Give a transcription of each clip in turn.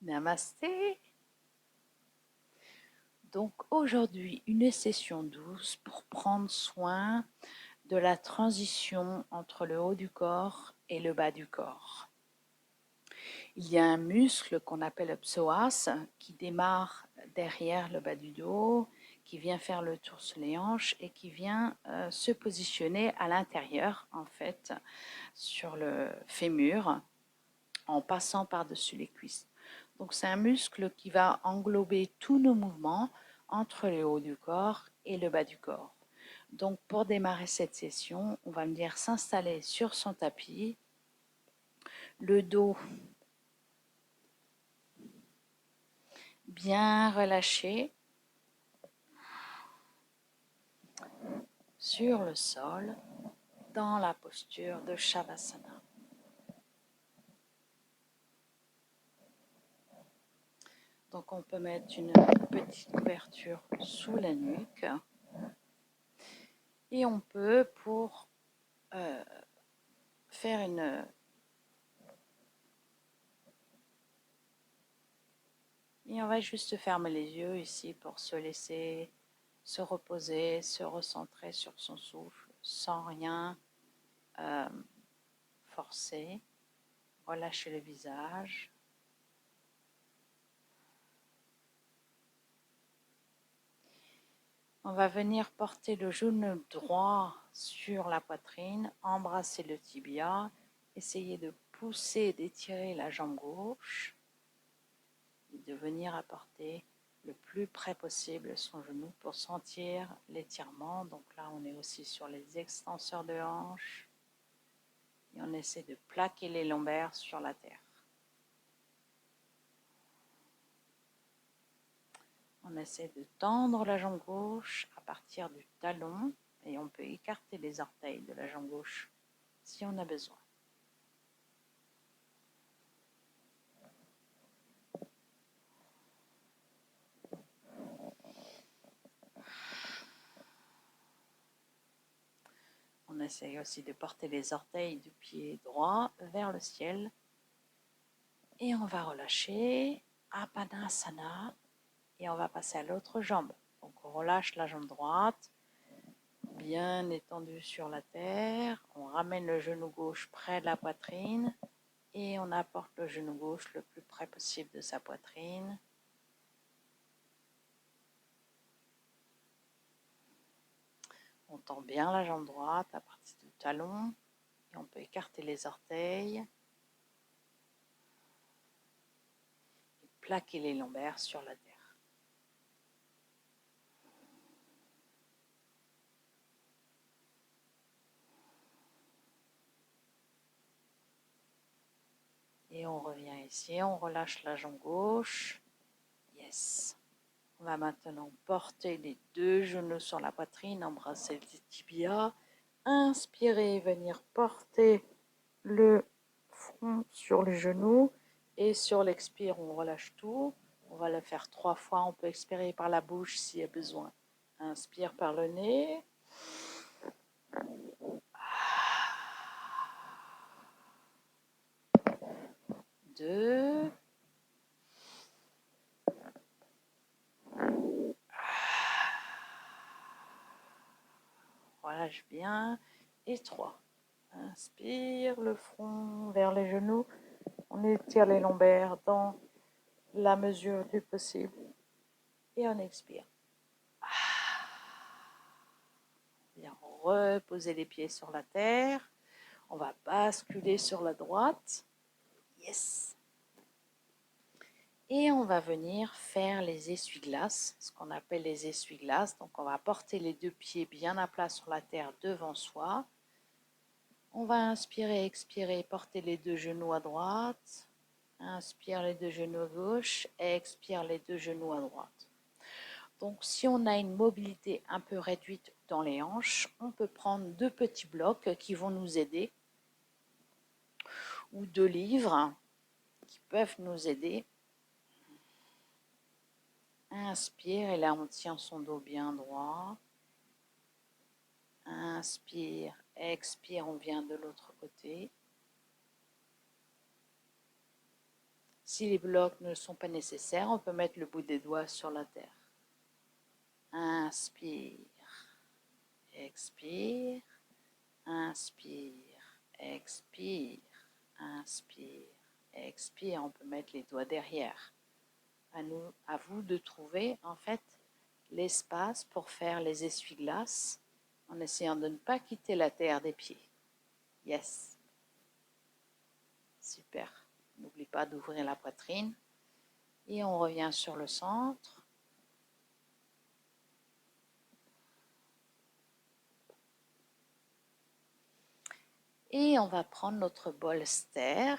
Namasté. Donc aujourd'hui, une session douce pour prendre soin de la transition entre le haut du corps et le bas du corps. Il y a un muscle qu'on appelle le psoas qui démarre derrière le bas du dos, qui vient faire le tour sur les hanches et qui vient se positionner à l'intérieur, en fait, sur le fémur, en passant par-dessus les cuisses. Donc c'est un muscle qui va englober tous nos mouvements entre le haut du corps et le bas du corps. Donc pour démarrer cette session, on va venir s'installer sur son tapis, le dos bien relâché sur le sol dans la posture de Shavasana. Donc on peut mettre une petite couverture sous la nuque et on peut, pour faire et on va juste fermer les yeux ici pour se laisser se reposer, se recentrer sur son souffle sans rien forcer. Relâcher le visage. On va venir porter le genou droit sur la poitrine, embrasser le tibia, essayer de pousser et d'étirer la jambe gauche et de venir apporter le plus près possible son genou pour sentir l'étirement. Donc là, on est aussi sur les extenseurs de hanches et on essaie de plaquer les lombaires sur la terre. On essaie de tendre la jambe gauche à partir du talon et on peut écarter les orteils de la jambe gauche si on a besoin. On essaye aussi de porter les orteils du pied droit vers le ciel. Et on va relâcher Apanasana et on va passer à l'autre jambe. Donc on relâche la jambe droite, bien étendue sur la terre. On ramène le genou gauche près de la poitrine et on apporte le genou gauche le plus près possible de sa poitrine. On tend bien la jambe droite à partir du talon et on peut écarter les orteils et plaquer les lombaires sur la terre. Et on revient ici, on relâche la jambe gauche. Yes. On va maintenant porter les deux genoux sur la poitrine, embrasser les tibias. Inspirez, venir porter le front sur les genoux. Et sur l'expire, on relâche tout. On va le faire 3 fois. On peut expirer par la bouche s'il y a besoin. Inspire par le nez. 2. Relâche bien. Et 3. Inspire le front vers les genoux. On étire les lombaires dans la mesure du possible. Et on expire. On vient reposer les pieds sur la terre. On va basculer sur la droite. Yes. Et on va venir faire les essuie-glaces, ce qu'on appelle les essuie-glaces. Donc on va porter les deux pieds bien à plat sur la terre devant soi. On va inspirer, expirer, porter les deux genoux à droite. Inspire les deux genoux à gauche, expire les deux genoux à droite. Donc si on a une mobilité un peu réduite dans les hanches, on peut prendre 2 petits blocs qui vont nous aider, ou 2 livres qui peuvent nous aider. Inspire et là on tient son dos bien droit. Inspire, expire, on vient de l'autre côté. Si les blocs ne sont pas nécessaires, on peut mettre le bout des doigts sur la terre. Inspire, expire, inspire, expire, inspire, expire. On peut mettre les doigts derrière. À vous de trouver en fait l'espace pour faire les essuie-glaces en essayant de ne pas quitter la terre des pieds. Yes. Super. N'oublie pas d'ouvrir la poitrine. Et on revient sur le centre. Et on va prendre notre bolster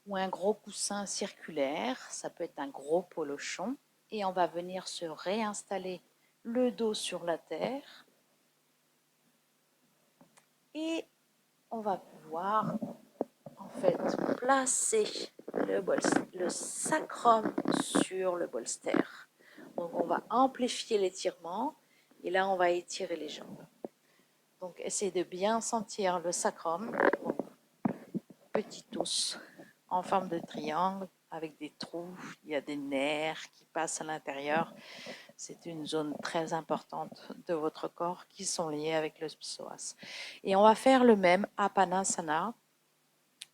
ou un gros coussin circulaire. Ça peut être un gros polochon. Et on va venir se réinstaller le dos sur la terre. Et on va pouvoir en fait placer le sacrum sur le bolster. Donc on va amplifier l'étirement et là on va étirer les jambes. Donc essayez de bien sentir le sacrum, petit os en forme de triangle avec des trous, il y a des nerfs qui passent à l'intérieur. C'est une zone très importante de votre corps qui sont liées avec le psoas. Et on va faire le même Apanasana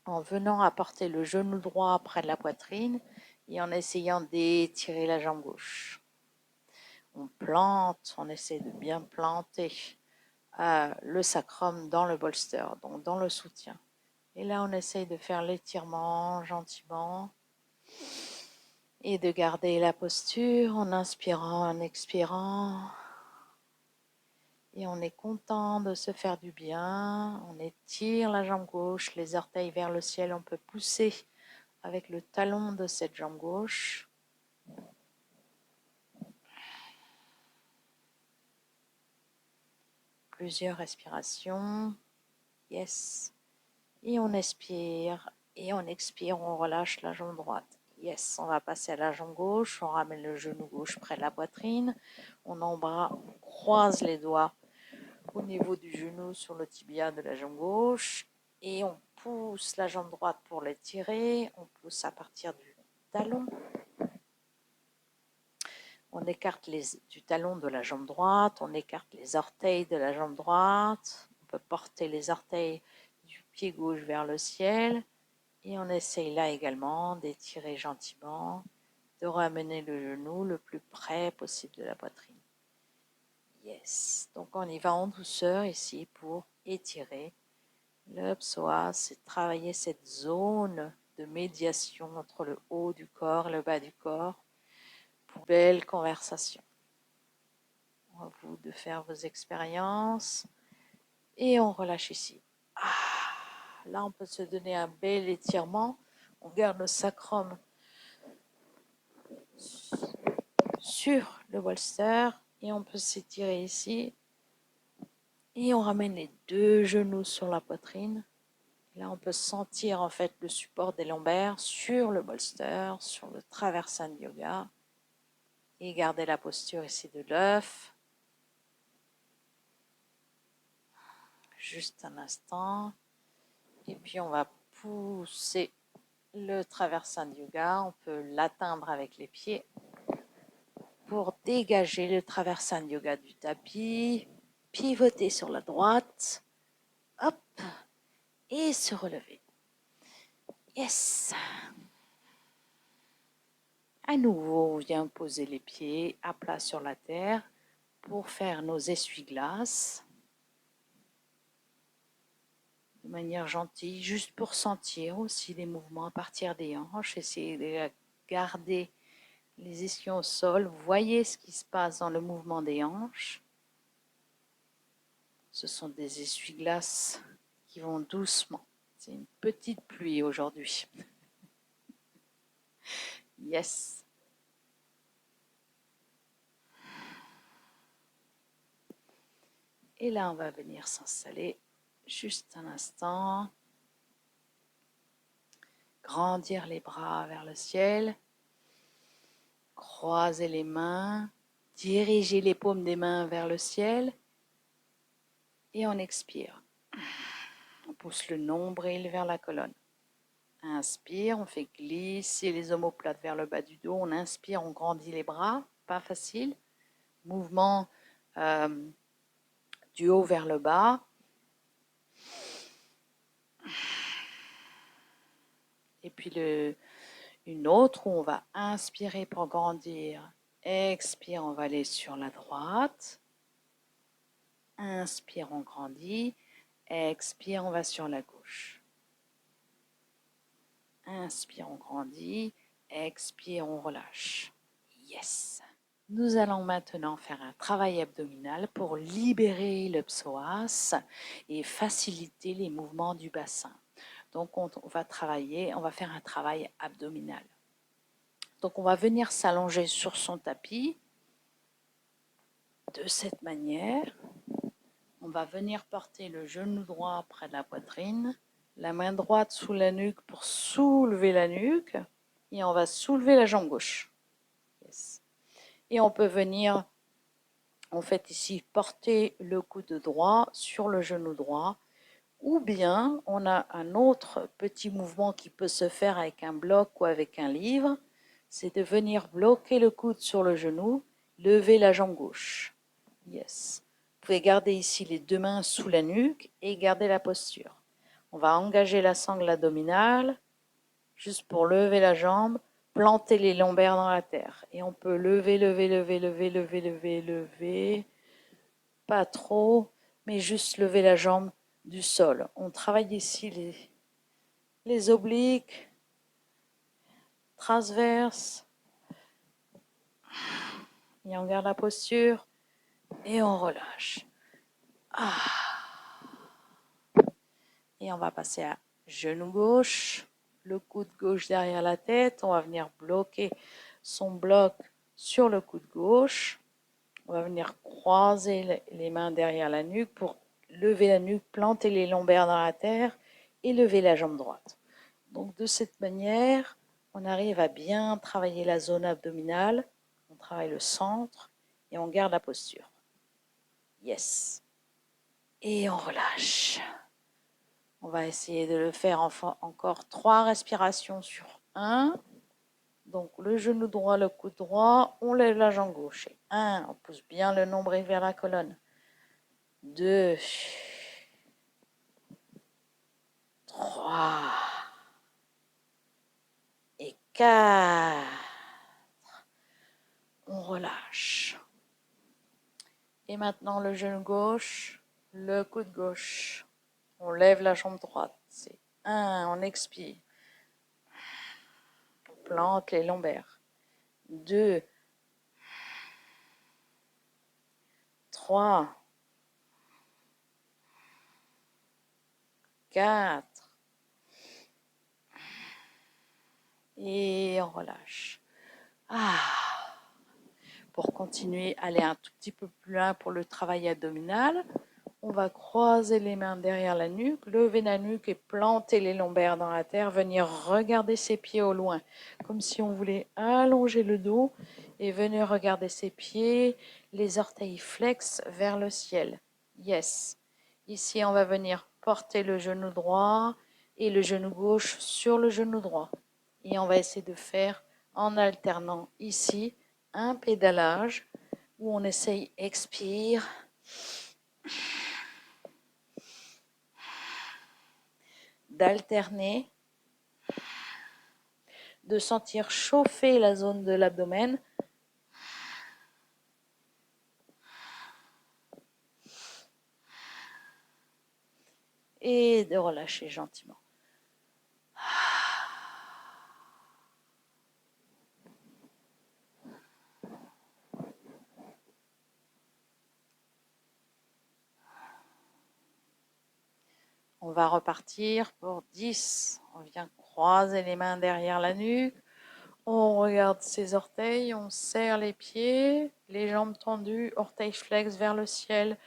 en venant apporter le genou droit près de la poitrine et en essayant d'étirer la jambe gauche. On plante, on essaie de bien planter le sacrum dans le bolster, donc dans le soutien. Et là, on essaye de faire l'étirement gentiment et de garder la posture en inspirant, en expirant. Et on est content de se faire du bien. On étire la jambe gauche, les orteils vers le ciel. On peut pousser avec le talon de cette jambe gauche. Plusieurs respirations. Yes. Et on expire. Et on expire, on relâche la jambe droite. Yes, on va passer à la jambe gauche. On ramène le genou gauche près de la poitrine. On croise les doigts au niveau du genou sur le tibia de la jambe gauche. Et on pousse la jambe droite pour l'étirer. On pousse à partir du talon. On écarte du talon de la jambe droite, on écarte les orteils de la jambe droite, on peut porter les orteils du pied gauche vers le ciel et on essaye là également d'étirer gentiment, de ramener le genou le plus près possible de la poitrine. Yes, donc on y va en douceur ici pour étirer le psoas et travailler cette zone de médiation entre le haut du corps et le bas du corps. Belle conversation. À vous de faire vos expériences. Et on relâche ici. Là, on peut se donner un bel étirement. On garde le sacrum sur le bolster. Et on peut s'étirer ici. Et on ramène les deux genoux sur la poitrine. Là, on peut sentir en fait le support des lombaires sur le bolster, sur le traversin de yoga. Et garder la posture ici de l'œuf. Juste un instant. Et puis on va pousser le traversin de yoga. On peut l'atteindre avec les pieds pour dégager le traversin de yoga du tapis. Pivoter sur la droite. Hop. Et se relever. Yes. À nouveau, on vient poser les pieds à plat sur la terre pour faire nos essuie-glaces. De manière gentille, juste pour sentir aussi les mouvements à partir des hanches. Essayez de garder les ischions au sol. Voyez ce qui se passe dans le mouvement des hanches. Ce sont des essuie-glaces qui vont doucement. C'est une petite pluie aujourd'hui. Yes. Et là, on va venir s'installer juste un instant. Grandir les bras vers le ciel. Croiser les mains. Diriger les paumes des mains vers le ciel. Et on expire. On pousse le nombril vers la colonne. Inspire, on fait glisser les omoplates vers le bas du dos. On inspire, on grandit les bras, pas facile. Mouvement du haut vers le bas. Et puis une autre où on va inspirer pour grandir. Expire, on va aller sur la droite. Inspire, on grandit. Expire, on va sur la gauche. Inspire, on grandit. Expire, on relâche. Yes! Nous allons maintenant faire un travail abdominal pour libérer le psoas et faciliter les mouvements du bassin. Donc, on va faire un travail abdominal. Donc, on va venir s'allonger sur son tapis de cette manière. On va venir porter le genou droit près de la poitrine, la main droite sous la nuque pour soulever la nuque et on va soulever la jambe gauche. Yes. Et on peut venir, en fait ici, porter le coude droit sur le genou droit ou bien on a un autre petit mouvement qui peut se faire avec un bloc ou avec un livre, c'est de venir bloquer le coude sur le genou, lever la jambe gauche. Yes. Vous pouvez garder ici les deux mains sous la nuque et garder la posture. On va engager la sangle abdominale, juste pour lever la jambe, planter les lombaires dans la terre. Et on peut lever, lever, lever, lever, lever, lever, lever. Pas trop, mais juste lever la jambe du sol. On travaille ici les obliques, transverses. Et on garde la posture et on relâche. Et on va passer à genou gauche, le coude gauche derrière la tête. On va venir bloquer son bloc sur le coude gauche. On va venir croiser les mains derrière la nuque pour lever la nuque, planter les lombaires dans la terre et lever la jambe droite. Donc de cette manière, on arrive à bien travailler la zone abdominale, on travaille le centre et on garde la posture. Yes. Et on relâche. On va essayer de le faire encore 3 respirations sur 1. Donc le genou droit, le coude droit, on lève la jambe gauche. 1, on pousse bien le nombril vers la colonne. 2, 3 et 4. On relâche. Et maintenant le genou gauche, le coude gauche. On lève la jambe droite. C'est 1, on expire. On plante les lombaires. 2, 3, 4. Et on relâche. Pour continuer, aller un tout petit peu plus loin pour le travail abdominal. On va croiser les mains derrière la nuque, lever la nuque et planter les lombaires dans la terre, venir regarder ses pieds au loin, comme si on voulait allonger le dos et venir regarder ses pieds, les orteils flex vers le ciel. Yes. Ici, on va venir porter le genou droit et le genou gauche sur le genou droit. Et on va essayer de faire en alternant ici un pédalage où on essaye expire, d'alterner, de sentir chauffer la zone de l'abdomen. Et de relâcher gentiment. On va repartir pour 10. On vient croiser les mains derrière la nuque. On regarde ses orteils, on serre les pieds, les jambes tendues, orteils flex vers le ciel,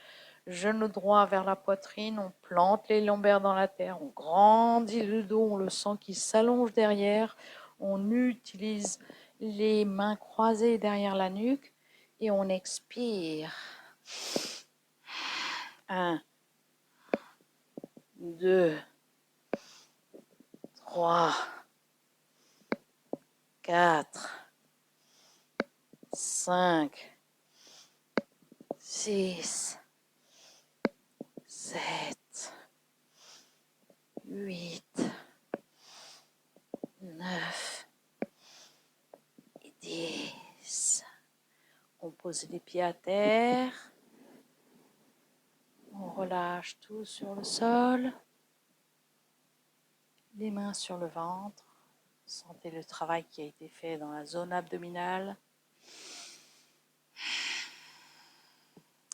genou droit vers la poitrine, on plante les lombaires dans la terre, on grandit le dos, on le sent qui s'allonge derrière, on utilise les mains croisées derrière la nuque et on expire. 1, 2, 3, 4, 5, 6, 7, 8, 9 et 10. On pose les pieds à terre. On relâche tout sur le sol. Les mains sur le ventre. Sentez le travail qui a été fait dans la zone abdominale.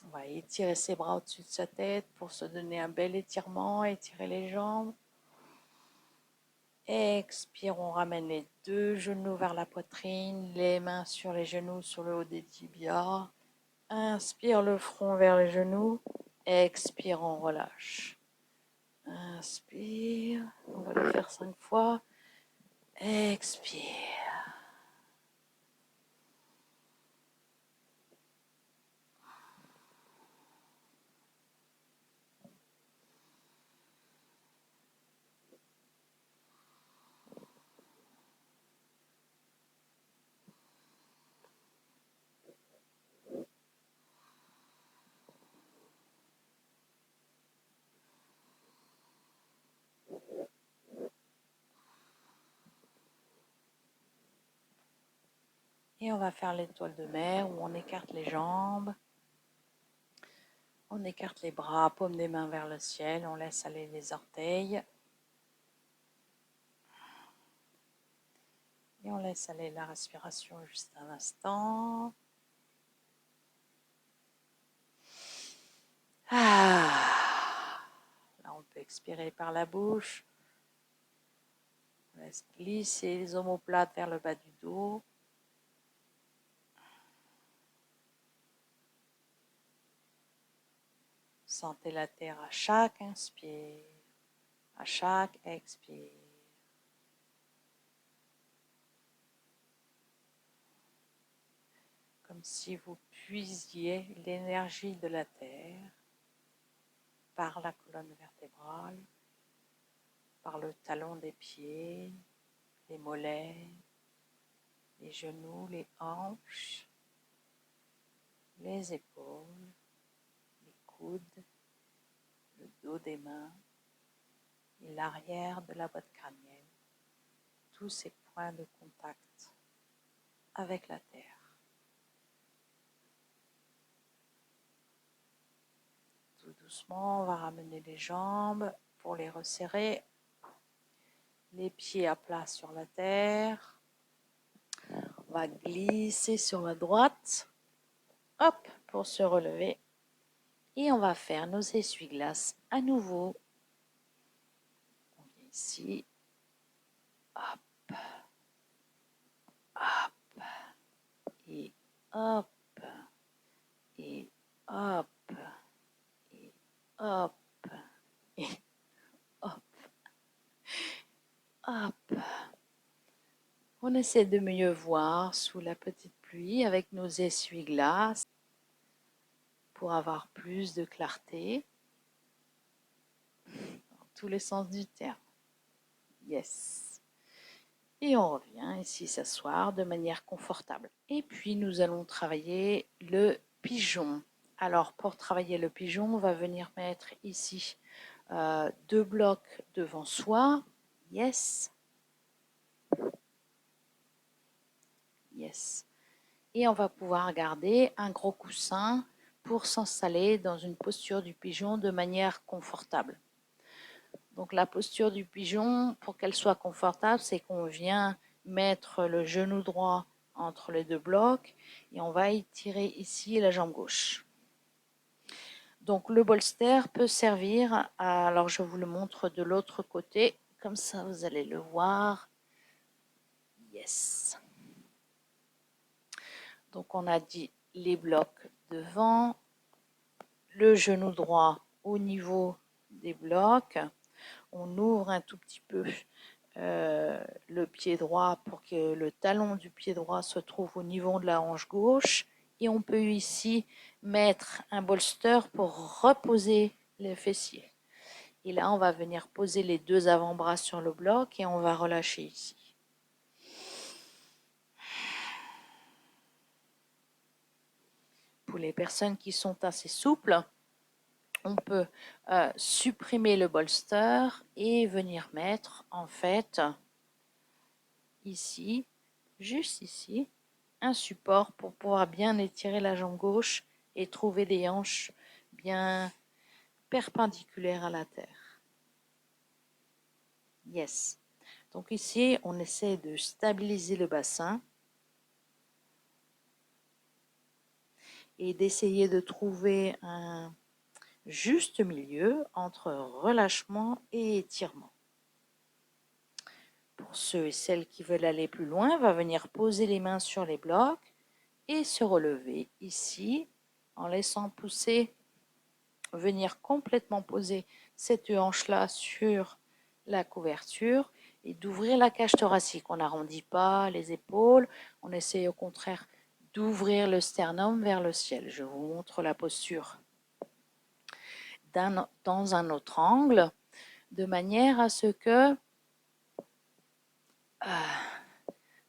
On va étirer ses bras au-dessus de sa tête pour se donner un bel étirement. Étirer les jambes. Expire, on ramène les deux genoux vers la poitrine, les mains sur les genoux, sur le haut des tibias. Inspire, le front vers les genoux. Expire, on relâche. Inspire, on va le faire 5 fois. Expire. Et on va faire l'étoile de mer où on écarte les jambes. On écarte les bras, paume des mains vers le ciel. On laisse aller les orteils. Et on laisse aller la respiration juste un instant. Là, on peut expirer par la bouche. On laisse glisser les omoplates vers le bas du dos. Sentez la terre à chaque inspire, à chaque expire. Comme si vous puisiez l'énergie de la terre par la colonne vertébrale, par le talon des pieds, les mollets, les genoux, les hanches, les épaules, les coudes, le dos des mains et l'arrière de la boîte crânienne, tous ces points de contact avec la terre. Tout doucement, on va ramener les jambes pour les resserrer, les pieds à plat sur la terre. On va glisser sur la droite, hop, pour se relever. Et on va faire nos essuie-glaces à nouveau. On vient ici, hop, hop, et hop, et hop, et hop, et hop, hop. On essaie de mieux voir sous la petite pluie avec nos essuie-glaces pour avoir plus de clarté dans tous les sens du terme. Yes. Et on revient ici s'asseoir de manière confortable. Et puis nous allons travailler le pigeon. Alors pour travailler le pigeon, on va venir mettre ici 2 blocs devant soi. Yes. Yes. Et on va pouvoir garder un gros coussin pour s'installer dans une posture du pigeon de manière confortable. Donc la posture du pigeon, pour qu'elle soit confortable, c'est qu'on vient mettre le genou droit entre les 2 blocs et on va étirer ici la jambe gauche. Donc le bolster peut servir, alors je vous le montre de l'autre côté, comme ça vous allez le voir. Yes. Donc on a dit les blocs devant, le genou droit au niveau des blocs. On ouvre un tout petit peu le pied droit pour que le talon du pied droit se trouve au niveau de la hanche gauche. Et on peut ici mettre un bolster pour reposer les fessiers. Et là, on va venir poser les deux avant-bras sur le bloc et on va relâcher ici. Pour les personnes qui sont assez souples, on peut supprimer le bolster et venir mettre en fait ici, juste ici, un support pour pouvoir bien étirer la jambe gauche et trouver des hanches bien perpendiculaires à la terre. Yes. Donc ici, on essaie de stabiliser le bassin et d'essayer de trouver un juste milieu entre relâchement et étirement. Pour ceux et celles qui veulent aller plus loin, va venir poser les mains sur les blocs et se relever ici en laissant pousser, venir complètement poser cette hanche-là sur la couverture et d'ouvrir la cage thoracique. On n'arrondit pas les épaules, on essaie au contraire d'ouvrir le sternum vers le ciel. Je vous montre la posture dans un autre angle, de manière à ce que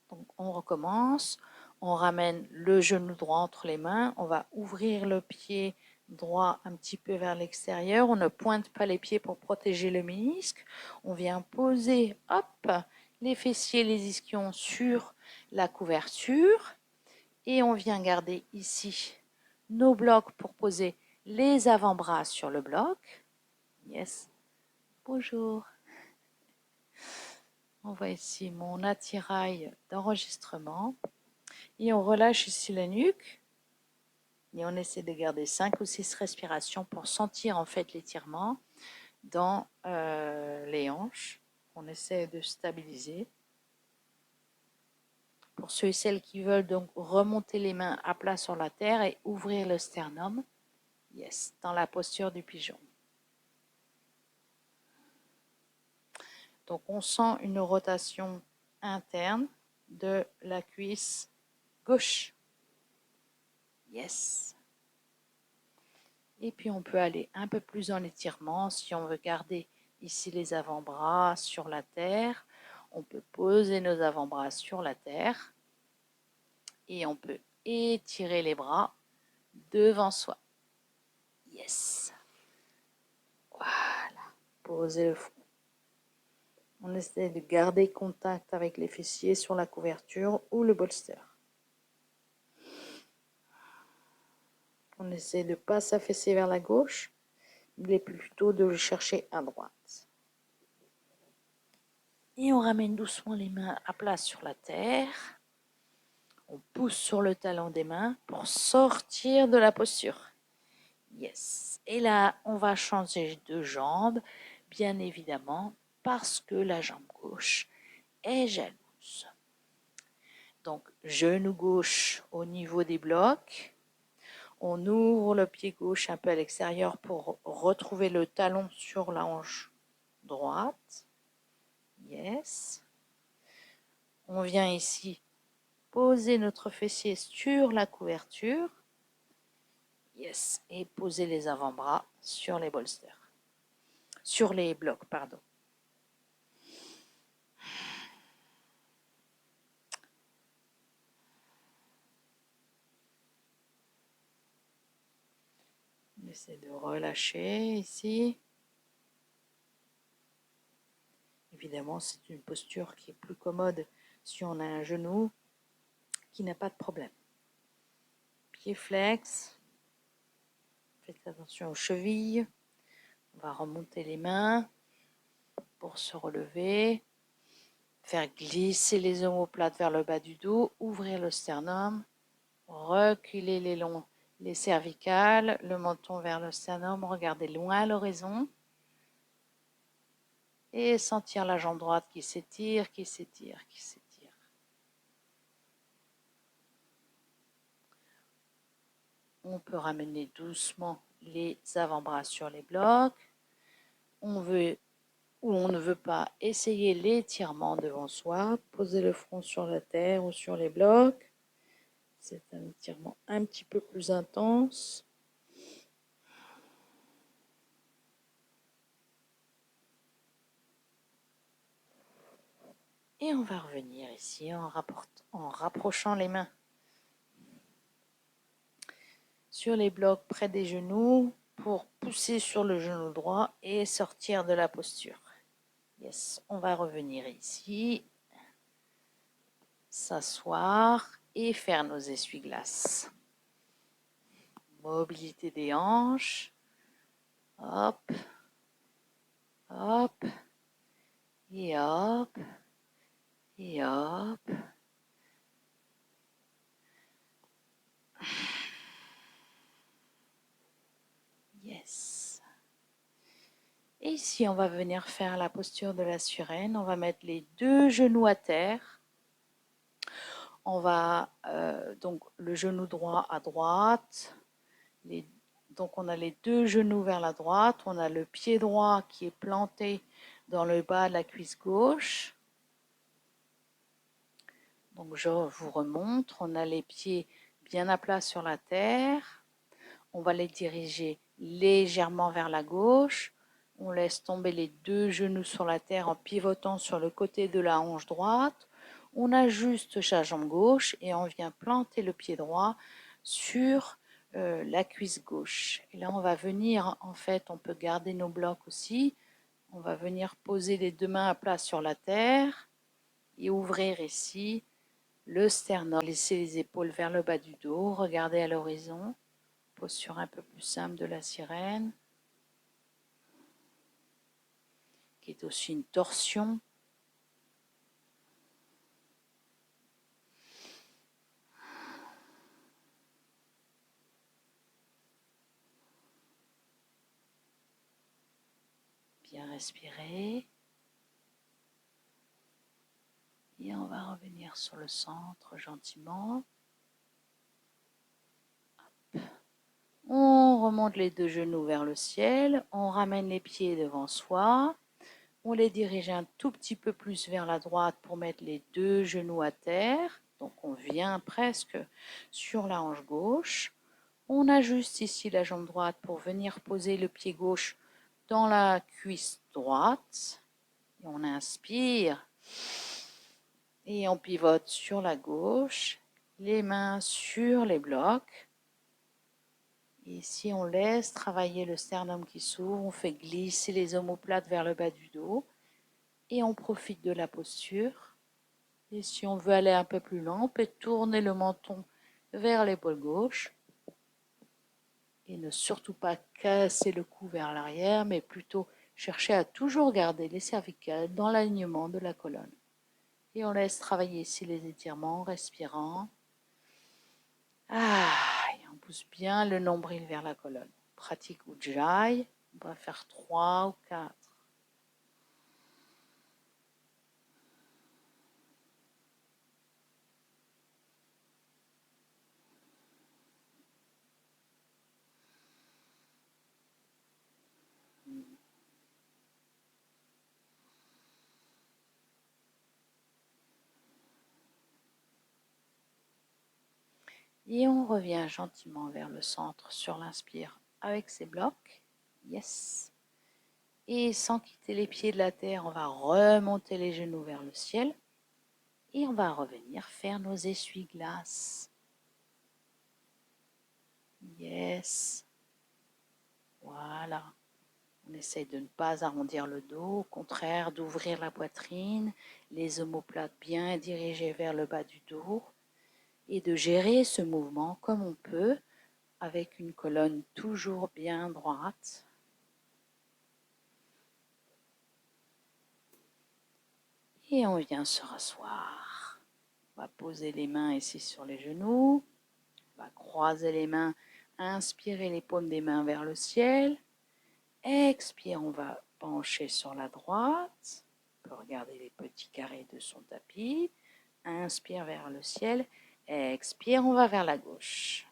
donc on recommence, on ramène le genou droit entre les mains, on va ouvrir le pied droit un petit peu vers l'extérieur, on ne pointe pas les pieds pour protéger le ménisque, on vient poser hop, les fessiers, les ischions sur la couverture et on vient garder ici nos blocs pour poser les avant-bras sur le bloc. Yes, bonjour. On voit ici mon attirail d'enregistrement et on relâche ici la nuque et on essaie de garder 5 ou 6 respirations pour sentir en fait l'étirement dans les hanches. On essaie de stabiliser. Pour ceux et celles qui veulent donc remonter les mains à plat sur la terre et ouvrir le sternum, yes, dans la posture du pigeon. Donc on sent une rotation interne de la cuisse gauche. Yes. Et puis on peut aller un peu plus en étirement si on veut garder ici les avant-bras sur la terre. On peut poser nos avant-bras sur la terre et on peut étirer les bras devant soi. Yes. Voilà. Posez le front. On essaie de garder contact avec les fessiers sur la couverture ou le bolster. On essaie de ne pas s'affaisser vers la gauche, mais plutôt de le chercher à droite. Et on ramène doucement les mains à plat sur la terre. On pousse sur le talon des mains pour sortir de la posture. Yes. Et là, on va changer de jambe, bien évidemment, parce que la jambe gauche est jalouse. Donc, genou gauche au niveau des blocs. On ouvre le pied gauche un peu à l'extérieur pour retrouver le talon sur la hanche droite. Yes. On vient ici poser notre fessier sur la couverture. Yes. Et poser les avant-bras sur les bolsters. Sur les blocs, pardon. On essaie de relâcher ici. Évidemment, c'est une posture qui est plus commode si on a un genou qui n'a pas de problème. Pied flex. Faites attention aux chevilles. On va remonter les mains pour se relever. Faire glisser les omoplates vers le bas du dos. Ouvrir le sternum. Reculer les cervicales. Le menton vers le sternum. Regarder loin à l'horizon. Et sentir la jambe droite qui s'étire, qui s'étire, qui s'étire. On peut ramener doucement les avant-bras sur les blocs. On veut ou on ne veut pas essayer l'étirement devant soi. Poser le front sur la terre ou sur les blocs. C'est un étirement un petit peu plus intense. Et on va revenir ici en rapprochant les mains sur les blocs près des genoux pour pousser sur le genou droit et sortir de la posture. Yes, on va revenir ici, s'asseoir et faire nos essuie-glaces. Mobilité des hanches. Hop, hop, et hop, et hop. Yes. Et ici, on va venir faire la posture de la sirène. On va mettre les deux genoux à terre. On va donc le genou droit à droite. Donc on a les deux genoux vers la droite. On a le pied droit qui est planté dans le bas de la cuisse gauche. Donc je vous remontre. On a les pieds bien à plat sur la terre. On va les diriger légèrement vers la gauche. On laisse tomber les deux genoux sur la terre en pivotant sur le côté de la hanche droite. On ajuste sa jambe gauche et on vient planter le pied droit sur la cuisse gauche. Et là, on va venir, en fait, on peut garder nos blocs aussi. On va venir poser les deux mains à plat sur la terre et ouvrir ici le sternum. Laissez les épaules vers le bas du dos, regardez à l'horizon. Posture un peu plus simple de la sirène, qui est aussi une torsion. Bien respirer. Et on va revenir sur le centre gentiment. Hop. On remonte les deux genoux vers le ciel. On ramène les pieds devant soi. On les dirige un tout petit peu plus vers la droite pour mettre les deux genoux à terre. Donc on vient presque sur la hanche gauche. On ajuste ici la jambe droite pour venir poser le pied gauche dans la cuisse droite. Et on inspire et on pivote sur la gauche, les mains sur les blocs. Et ici, on laisse travailler le sternum qui s'ouvre, on fait glisser les omoplates vers le bas du dos et on profite de la posture. Et si on veut aller un peu plus loin, on peut tourner le menton vers l'épaule gauche et ne surtout pas casser le cou vers l'arrière, mais plutôt chercher à toujours garder les cervicales dans l'alignement de la colonne. Et on laisse travailler ici les étirements, respirant. Et on pousse bien le nombril vers la colonne. Pratique Ujjayi. On va faire 3 ou 4. Et on revient gentiment vers le centre sur l'inspire avec ses blocs. Yes. Et sans quitter les pieds de la terre, on va remonter les genoux vers le ciel. Et on va revenir faire nos essuie-glaces. Yes. Voilà. On essaye de ne pas arrondir le dos, au contraire d'ouvrir la poitrine, les omoplates bien dirigées vers le bas du dos et de gérer ce mouvement comme on peut avec une colonne toujours bien droite. Et on vient se rasseoir. On va poser les mains ici sur les genoux. On va croiser les mains, inspirer les paumes des mains vers le ciel. Expire, on va pencher sur la droite. On peut regarder les petits carrés de son tapis. Inspire vers le ciel. Expire, on va vers la gauche.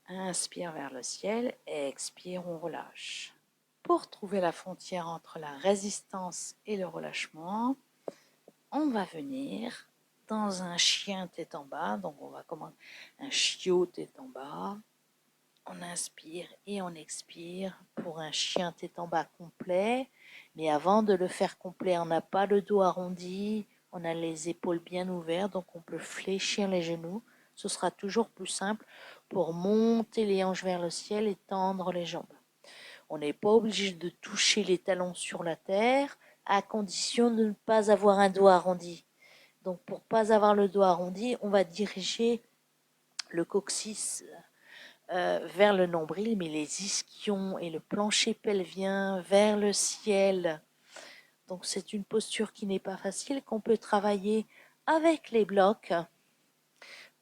Inspire vers le ciel. Expire, on relâche. Pour trouver la frontière entre la résistance et le relâchement, on va venir dans un chien tête en bas. Donc on va commencer un chiot tête en bas. On inspire et on expire pour un chien tête en bas complet. Mais avant de le faire complet, on n'a pas le dos arrondi, on a les épaules bien ouvertes, donc on peut fléchir les genoux. Ce sera toujours plus simple pour monter les hanches vers le ciel et tendre les jambes. On n'est pas obligé de toucher les talons sur la terre, à condition de ne pas avoir un dos arrondi. Donc pour ne pas avoir le dos arrondi, on va diriger le coccyx vers le nombril, mais les ischions et le plancher pelvien vers le ciel. Donc c'est une posture qui n'est pas facile, qu'on peut travailler avec les blocs.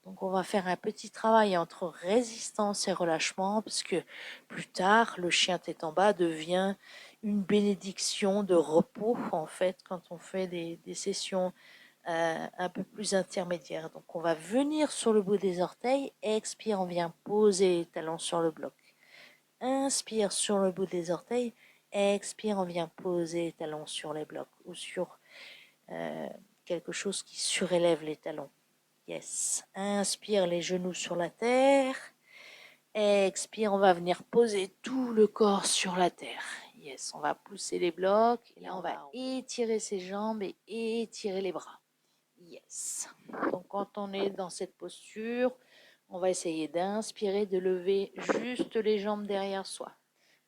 Donc on va faire un petit travail entre résistance et relâchement, parce que plus tard, le chien tête en bas devient une bénédiction de repos, en fait, quand on fait des sessions un peu plus intermédiaires. Donc on va venir sur le bout des orteils, expire, on vient poser les talons sur le bloc. Inspire sur le bout des orteils, expire, on vient poser les talons sur les blocs ou sur quelque chose qui surélève les talons. Yes. Inspire les genoux sur la terre. Expire, on va venir poser tout le corps sur la terre. Yes, on va pousser les blocs. Et là, on va étirer ses jambes et étirer les bras. Yes. Donc, quand on est dans cette posture, on va essayer d'inspirer, de lever juste les jambes derrière soi,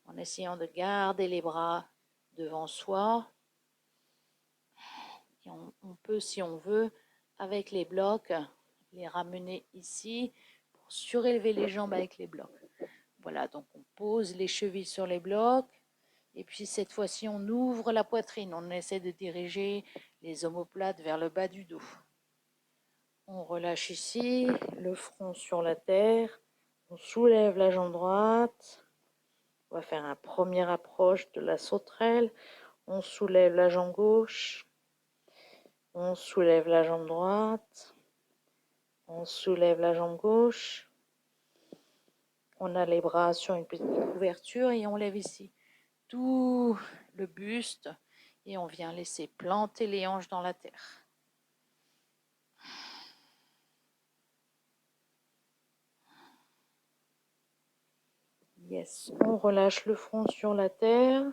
en essayant de garder les bras devant soi. Et on peut, si on veut, avec les blocs, les ramener ici pour surélever les jambes avec les blocs. Voilà, donc on pose les chevilles sur les blocs. Et puis cette fois-ci, on ouvre la poitrine. On essaie de diriger les omoplates vers le bas du dos. On relâche ici, le front sur la terre. On soulève la jambe droite. On va faire une première approche de la sauterelle. On soulève la jambe gauche. On soulève la jambe droite. On soulève la jambe gauche. On a les bras sur une petite couverture et on lève ici tout le buste et on vient laisser planter les hanches dans la terre. Yes, on relâche le front sur la terre.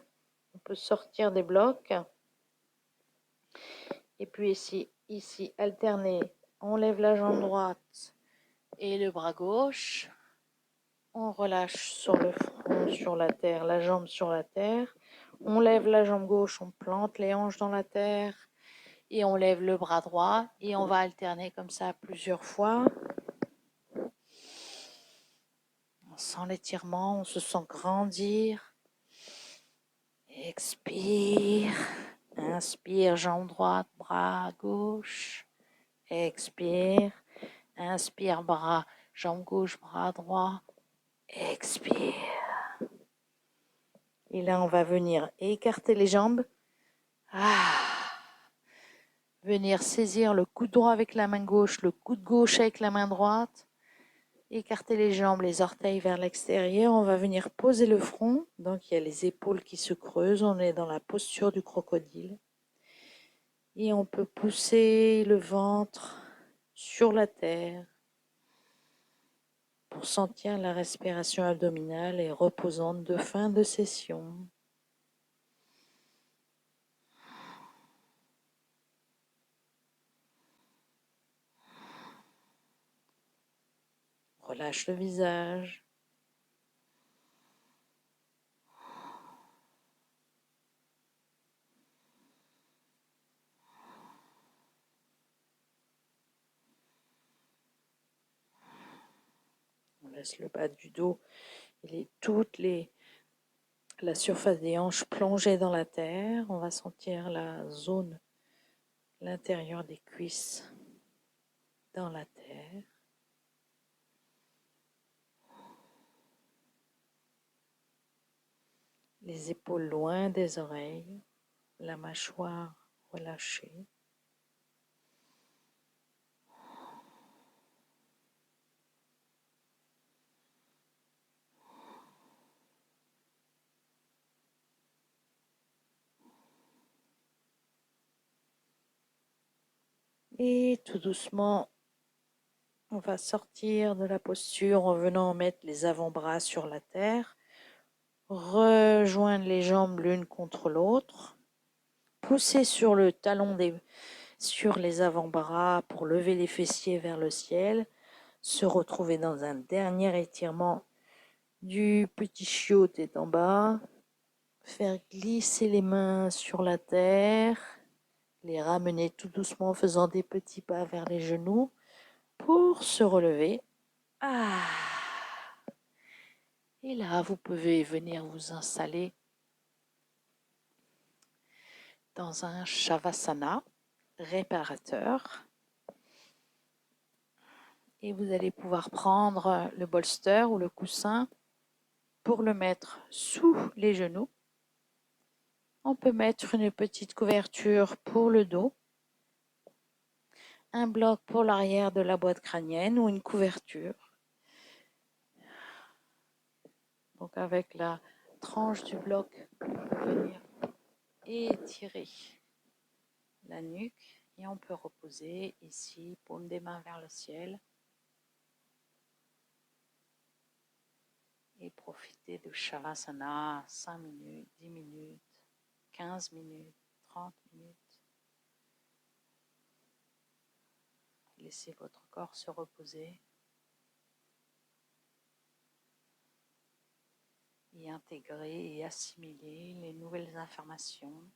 On peut sortir des blocs. Et puis ici, alterner. On lève la jambe droite et le bras gauche. On relâche sur le front, sur la terre, la jambe sur la terre. On lève la jambe gauche, on plante les hanches dans la terre. Et on lève le bras droit. Et on va alterner comme ça plusieurs fois. On sent l'étirement, on se sent grandir. Expire. Inspire, jambe droite, bras gauche. Expire. Inspire, bras, jambe gauche, bras droit. Expire. Et là, on va venir écarter les jambes. Venir saisir le coude droit avec la main gauche, le coude gauche avec la main droite. Écarter les jambes, les orteils vers l'extérieur. On va venir poser le front. Donc, il y a les épaules qui se creusent. On est dans la posture du crocodile. Et on peut pousser le ventre sur la terre pour sentir la respiration abdominale et reposante de fin de session. Relâche le visage. On laisse le bas du dos et la surface des hanches plongée dans la terre. On va sentir la zone, l'intérieur des cuisses dans la terre. Les épaules loin des oreilles, la mâchoire relâchée. Et tout doucement, On va sortir de la posture en venant mettre les avant-bras sur la terre, rejoindre les jambes l'une contre l'autre, pousser sur le talon sur les avant-bras pour lever les fessiers vers le ciel, se retrouver dans un dernier étirement du petit chiot tête en bas, faire glisser les mains sur la terre, les ramener tout doucement en faisant des petits pas vers les genoux pour se relever. Et là, vous pouvez venir vous installer dans un Shavasana réparateur. Et vous allez pouvoir prendre le bolster ou le coussin pour le mettre sous les genoux. On peut mettre une petite couverture pour le dos, un bloc pour l'arrière de la boîte crânienne ou une couverture. Donc avec la tranche du bloc, on peut venir étirer la nuque et on peut reposer ici, paume des mains vers le ciel et profiter de Shavasana 5 minutes, 10 minutes, 15 minutes, 30 minutes. Laissez votre corps se reposer et intégrer et assimiler les nouvelles informations